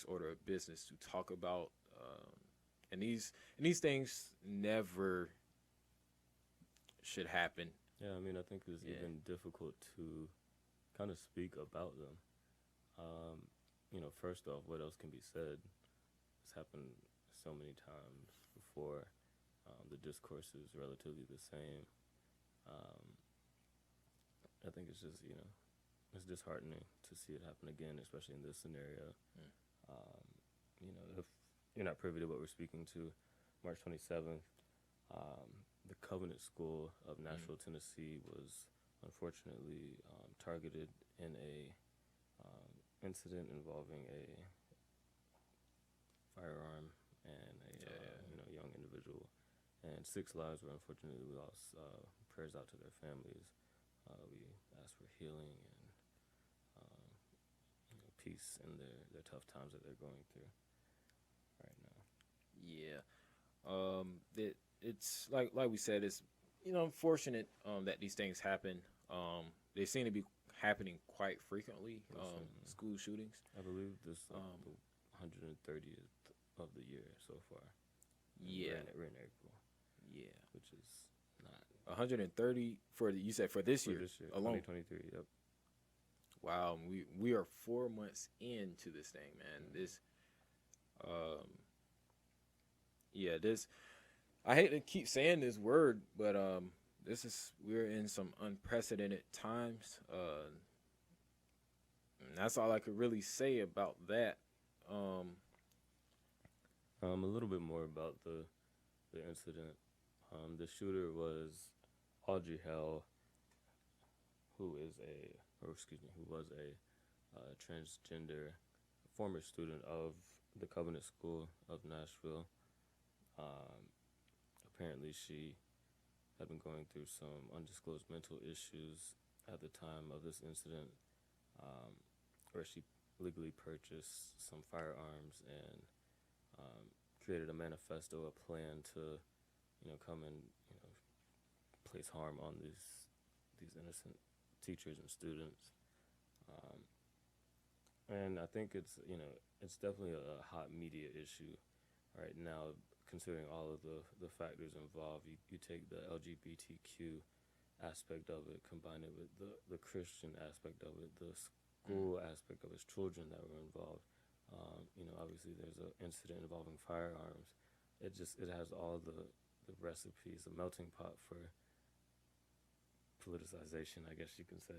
next order of business to talk about. And these things never should happen. Yeah, I mean, I think it's even difficult to kind of speak about them. First off, what else can be said? It's happened so many times before. The discourse is relatively the same. Um, I think it's just, it's disheartening to see it happen again, especially in this scenario. If you're not privy to what we're speaking to, March 27th, the Covenant School of Nashville, Tennessee was unfortunately targeted in a incident involving a firearm and a young individual, and 6 lives were unfortunately lost. Prayers out to their families. We ask for healing and peace in their tough times that they're going through right now. Yeah, it's like we said, it's unfortunate that these things happen. They seem to be happening quite frequently. School shootings. I believe this is the 130th of the year so far. Yeah, we're in April. Yeah, which is not 130 you said for this year alone. 2023. Yep. Wow, we are 4 months into this thing, man. This, this. I hate to keep saying this word, but we're in some unprecedented times. And that's all I could really say about that. A little bit more about the incident. The shooter was Audrey Hale, who was a transgender former student of the Covenant School of Nashville. Apparently, she had been going through some undisclosed mental issues at the time of this incident, where she legally purchased some firearms and created a manifesto, a plan to, come and place harm on these innocent teachers and students. And I think it's definitely a hot media issue right now, considering all of the factors involved. You take the LGBTQ aspect of it, combine it with the Christian aspect of it, the school aspect of its children that were involved. Obviously there's an incident involving firearms. It has all the recipes, a melting pot for politicization, I guess you can say.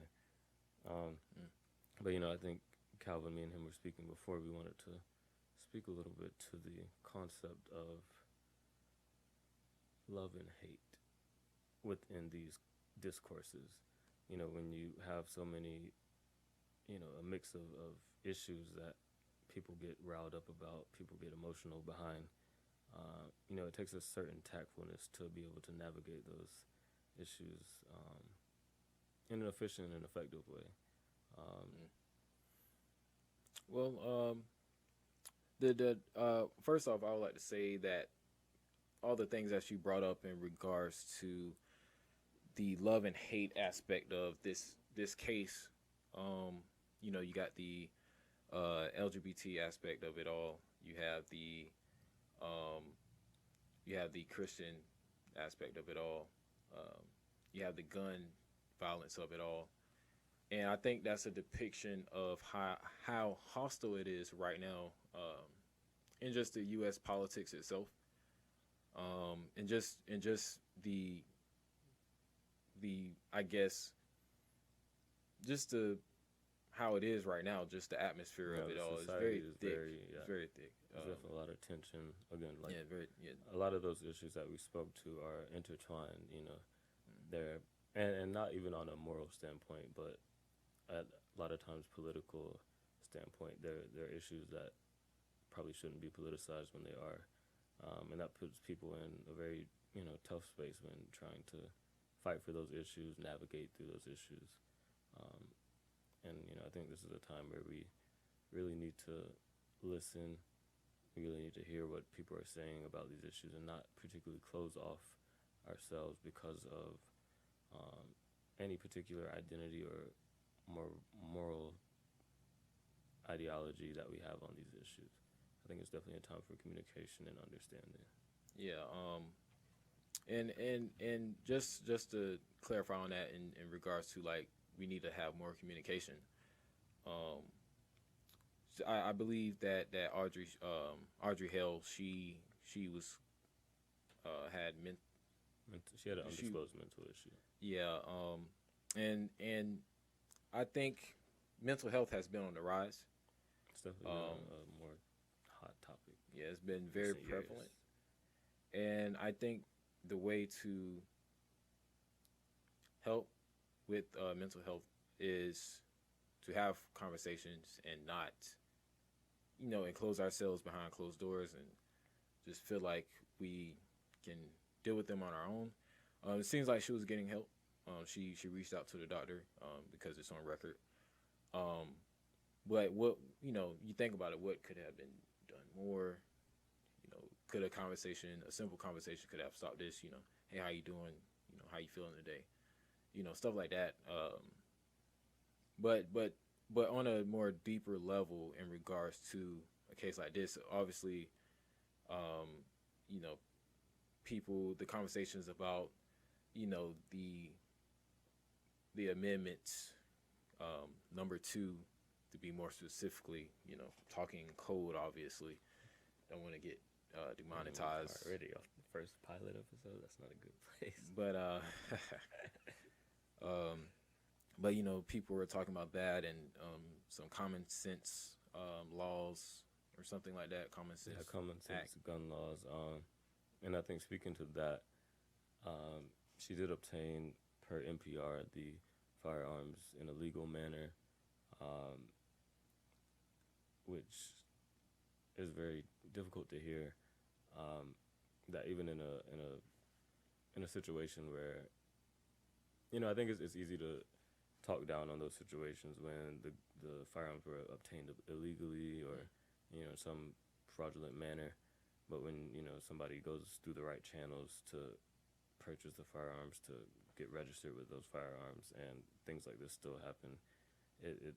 But I think Calvin, me and him were speaking before. We wanted to speak a little bit to the concept of love and hate within these discourses. When you have so many, a mix of issues that people get riled up about, people get emotional behind, it takes a certain tactfulness to be able to navigate those issues in an efficient and effective way. First off, I would like to say that all the things that you brought up in regards to the love and hate aspect of this case, you got the LGBT aspect of it all. You have the Christian aspect of it all. You have the gun violence of it all. And I think that's a depiction of how hostile it is right now in just the U.S. politics itself, and just the I guess just the how it is right now, just the atmosphere of it all is very thick. Very thick. There's definitely a lot of tension. Again, a lot of those issues that we spoke to are intertwined. They're and not even on a moral standpoint, but at a lot of times political standpoint, there are issues that probably shouldn't be politicized when they are, and that puts people in a very tough space when trying to fight for those issues, navigate through those issues, and I think this is a time where we really need to listen. We really need to hear what people are saying about these issues and not particularly close off ourselves because of any particular identity or more moral ideology that we have on these issues. I think it's definitely a time for communication and understanding. Yeah. And just to clarify on that in regards to like we need to have more communication. I believe that Audrey Hale she was had she had an undisclosed mental issue. Yeah. And I think mental health has been on the rise. It's definitely been a more hot topic. Yeah, it's been very prevalent. And I think the way to help with mental health is to have conversations and not, enclose ourselves behind closed doors and just feel like we can deal with them on our own. It seems like she was getting help. She reached out to the doctor because it's on record. But what, you think about it, what could have been done more? Could a simple conversation could have stopped this, hey, how you doing? How you feeling today? Stuff like that. But on a more deeper level in regards to a case like this, obviously, the conversations about, the amendments, number 2, to be more specifically, talking code, obviously. Don't want to get demonetized. Already off the first pilot episode, that's not a good place. But people were talking about that and some common sense laws or something like that. Common sense act. Gun laws. And I think speaking to that, she did obtain per NPR the firearms in a legal manner, which is very difficult to hear. That even in a situation where, I think it's easy to talk down on those situations when the firearms were obtained illegally or, some fraudulent manner. But when, somebody goes through the right channels to purchase the firearms, to get registered with those firearms, and things like this still happen, it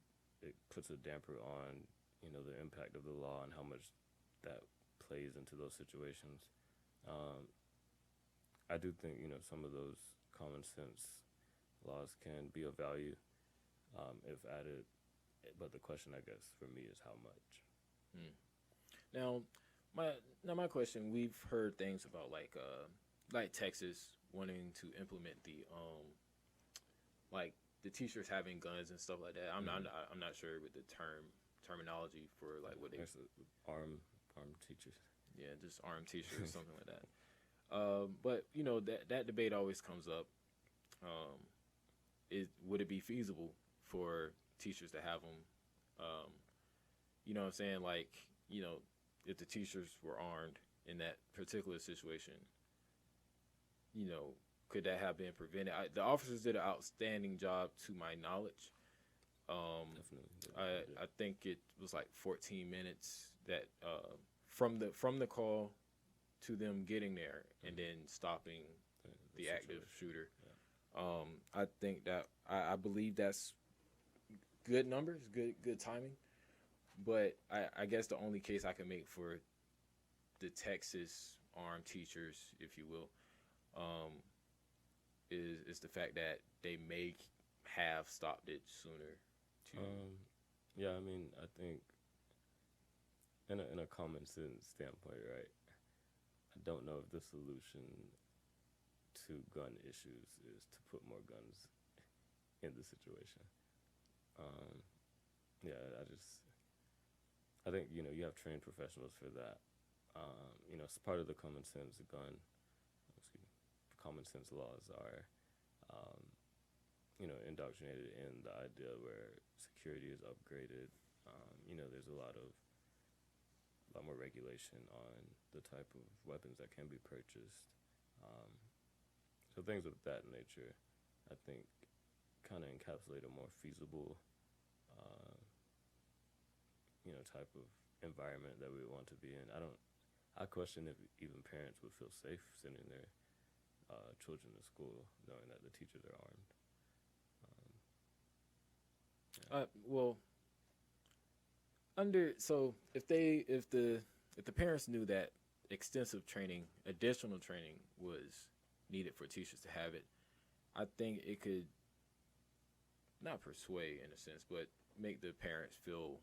puts a damper on, the impact of the law and how much that plays into those situations. I do think, some of those common sense laws can be of value if added, but the question, I guess, for me is how much. Now my question, we've heard things about like Texas wanting to implement the teachers having guns and stuff like that. I'm not sure with the terminology for like what they armed teachers. Yeah, just armed teachers or something like that. But that debate always comes up. Would it be feasible for teachers to have them? You know what I'm saying? Like, if the teachers were armed in that particular situation, could that have been prevented? The officers did an outstanding job, to my knowledge. Definitely. I think it was like 14 minutes that from the call to them getting there and then stopping the active shooter. Yeah. I think that I believe that's good numbers, good timing. But I guess the only case I can make for the Texas armed teachers, if you will, is the fact that they may have stopped it sooner. Yeah, I mean, I think in a common sense standpoint, right? I don't know if the solution to gun issues is to put more guns in the situation. Yeah, I think, you have trained professionals for that. It's part of the common sense laws are, indoctrinated in the idea where security is upgraded. There's a lot more regulation on the type of weapons that can be purchased. So things of that nature, I think, kind of encapsulate a more feasible, type of environment that we want to be in. I question if even parents would feel safe sending their children to school knowing that the teachers are armed. Well, So if the parents knew that extensive training, additional training was needed for teachers to have it, I think it could not persuade in a sense, but make the parents feel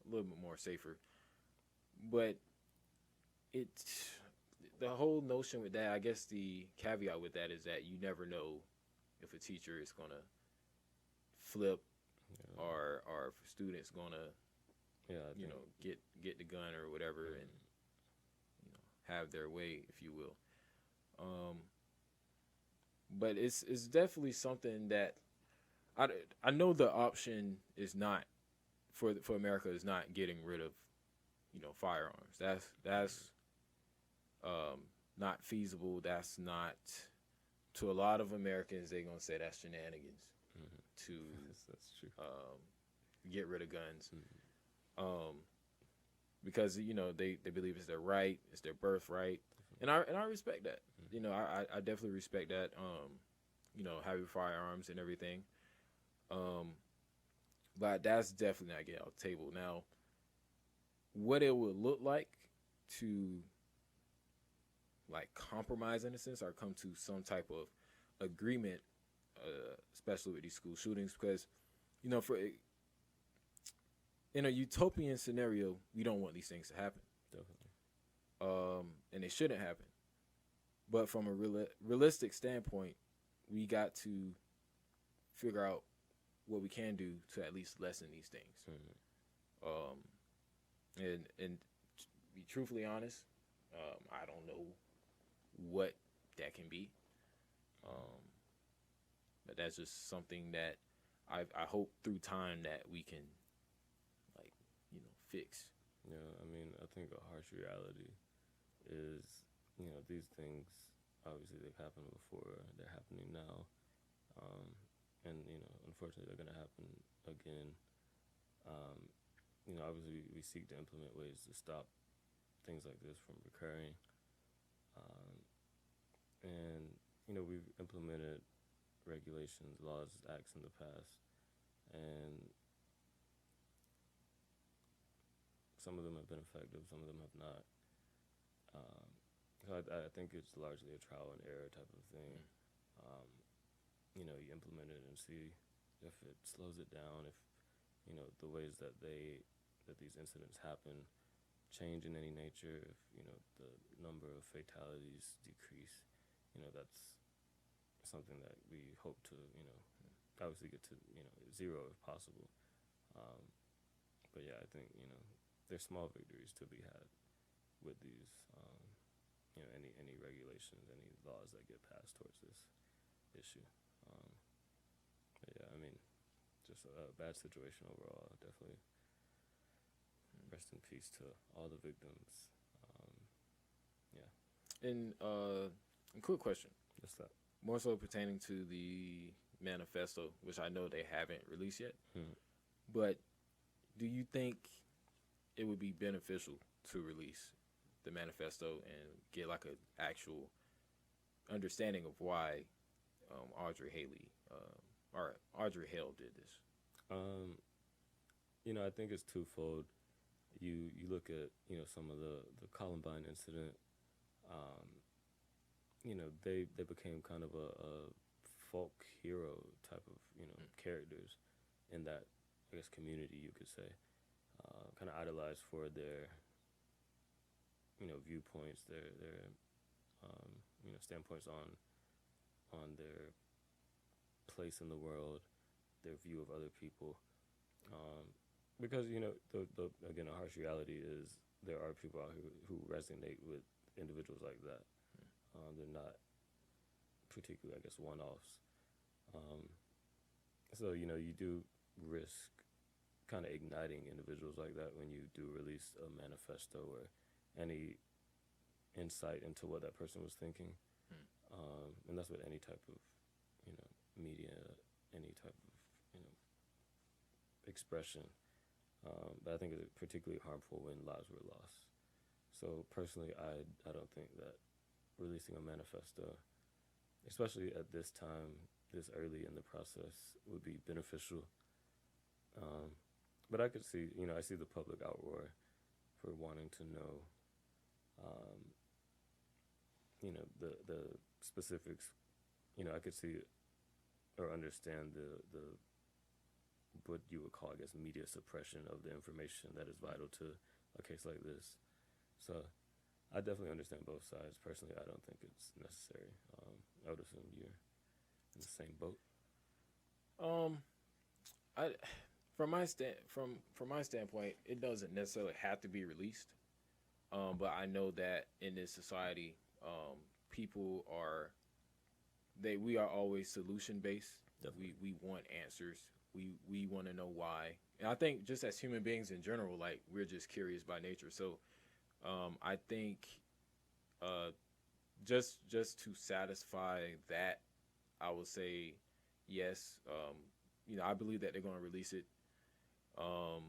a little bit more safer. But the whole notion with that, I guess the caveat with that is that you never know if a teacher is gonna flip, or if a student's gonna get the gun or whatever, and have their way, if you will. But it's definitely something that I know the option is not for America is not getting rid of firearms. That's not feasible. That's not, to a lot of Americans, they're gonna say that's shenanigans to that's true. Get rid of guns. Because they believe it's their right, it's their birthright, and I respect that. I definitely respect that. Having firearms and everything. But that's definitely not getting off the table. Now, what it would look like to compromise in a sense, or come to some type of agreement, especially with these school shootings, because in a utopian scenario, we don't want these things to happen. Definitely. And they shouldn't happen. But from a realistic standpoint, we got to figure out what we can do to at least lessen these things. And to be truthfully honest, I don't know what that can be. But that's just something that I hope through time that we can fix. Yeah, I mean, I think a harsh reality is, these things, obviously they've happened before, they're happening now, and, unfortunately they're going to happen again. Obviously we seek to implement ways to stop things like this from recurring. And, we've implemented regulations, laws, acts in the past, and some of them have been effective, some of them have not. So I think it's largely a trial and error type of thing. You implement it and see if it slows it down, if the ways that these incidents happen change in any nature, if the number of fatalities decrease. That's something that we hope to obviously get to zero if possible. But yeah, I think there's small victories to be had with these, any regulations, any laws that get passed towards this issue. But yeah, I mean, just a bad situation overall. Definitely. Rest in peace to all the victims. Yeah. And a quick question. What's that? More so pertaining to the manifesto, which I know they haven't released yet. But do you think it would be beneficial to release the manifesto and get an actual understanding of why Audrey Hale did this? I think it's twofold. You look at some of the Columbine incident. They became kind of a folk hero type of characters in that, I guess, community, you could say. Kind of idolized for their viewpoints, their standpoints on their place in the world, their view of other people. Because again, a harsh reality is there are people out here who resonate with individuals like that. They're not particularly, I guess, one-offs. So you do risk kind of igniting individuals like that when you do release a manifesto or any insight into what that person was thinking. And that's with any type of media, any type of expression. But I think it's particularly harmful when lives were lost. So personally, I don't think that releasing a manifesto, especially at this time, this early in the process, would be beneficial. but I could see, I see the public outroar for wanting to know, the specifics. I could see or understand the what you would call, I guess, media suppression of the information that is vital to a case like this. So I definitely understand both sides. Personally, I don't think it's necessary. I would assume you're in the same boat. From my standpoint, it doesn't necessarily have to be released. But I know that in this society, people we are always solution based. We want answers. We want to know why. And I think just as human beings in general, like, we're just curious by nature. So I think just to satisfy that, I would say yes. I believe that they're going to release it. For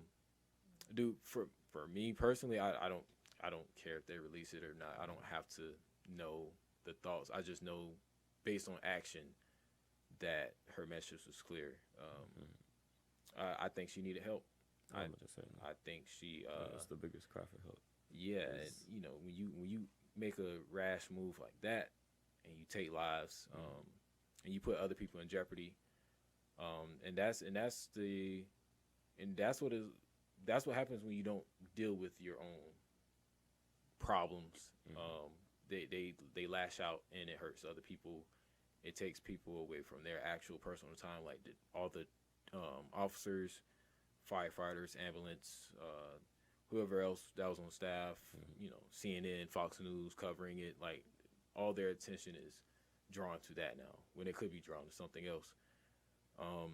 me personally, I don't care if they release it or not. I don't have to know the thoughts. I just know based on action that her message was clear. I think she needed help. I think she. That's the biggest cry for help. Yeah, and, when you make a rash move like that, and you take lives, and you put other people in jeopardy, and that's what happens when you don't deal with your own problems. They lash out, and it hurts other people. It takes people away from their actual personal time, like all the officers, firefighters, ambulance, whoever else that was on staff, CNN, Fox News covering it. Like, all their attention is drawn to that now, when it could be drawn to something else. I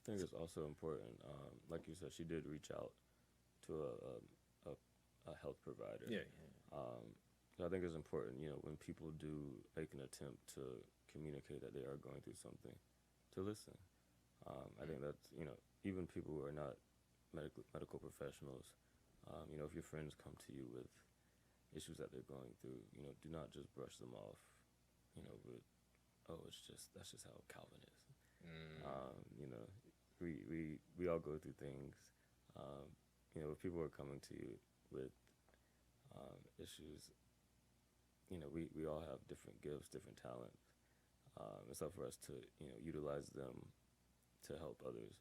think it's also important, like you said, she did reach out to a health provider. Yeah. I think it's important, when people do make an attempt to communicate that they are going through something, to listen. I think that's, even people who are not medical professionals, if your friends come to you with issues that they're going through, do not just brush them off, with, that's just how Calvin is. We all go through things. If people are coming to you with issues, we all have different gifts, different talents. It's up for us to, utilize them to help others,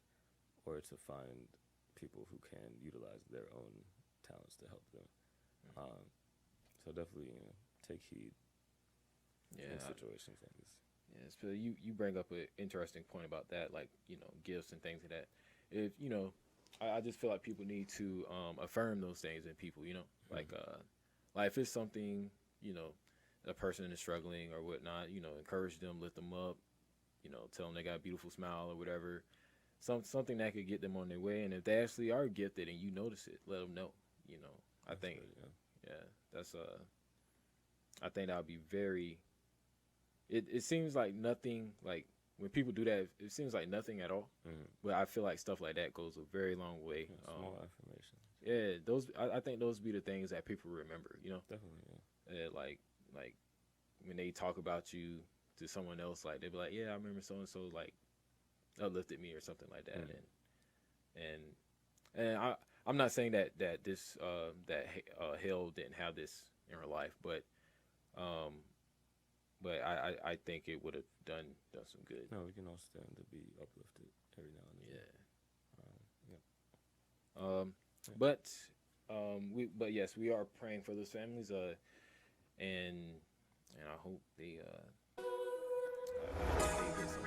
or to find people who can utilize their own talents to help them. So definitely, take heed in situations like this. Yeah, so you bring up an interesting point about that, like, gifts and things like that. If, I just feel like people need to affirm those things in people, like if it's something, a person is struggling or whatnot, encourage them, lift them up, tell them they got a beautiful smile or whatever, something that could get them on their way. And if they actually are gifted and you notice it, let them know. I think, that's I think that would be very. It seems like nothing, like, when people do that, it seems like nothing at all. But I feel like stuff like that goes a very long way. Small affirmation. Yeah, I think those be the things that people remember. Definitely. Yeah. Like when they talk about you to someone else, like, they be like, yeah, I remember so and so, like, uplifted me or something like that. And I'm not saying that this Hale didn't have this in her life, but I think it would have done some good. No, we can all stand to be uplifted every now and then. But yes, we are praying for those families. And I hope they get some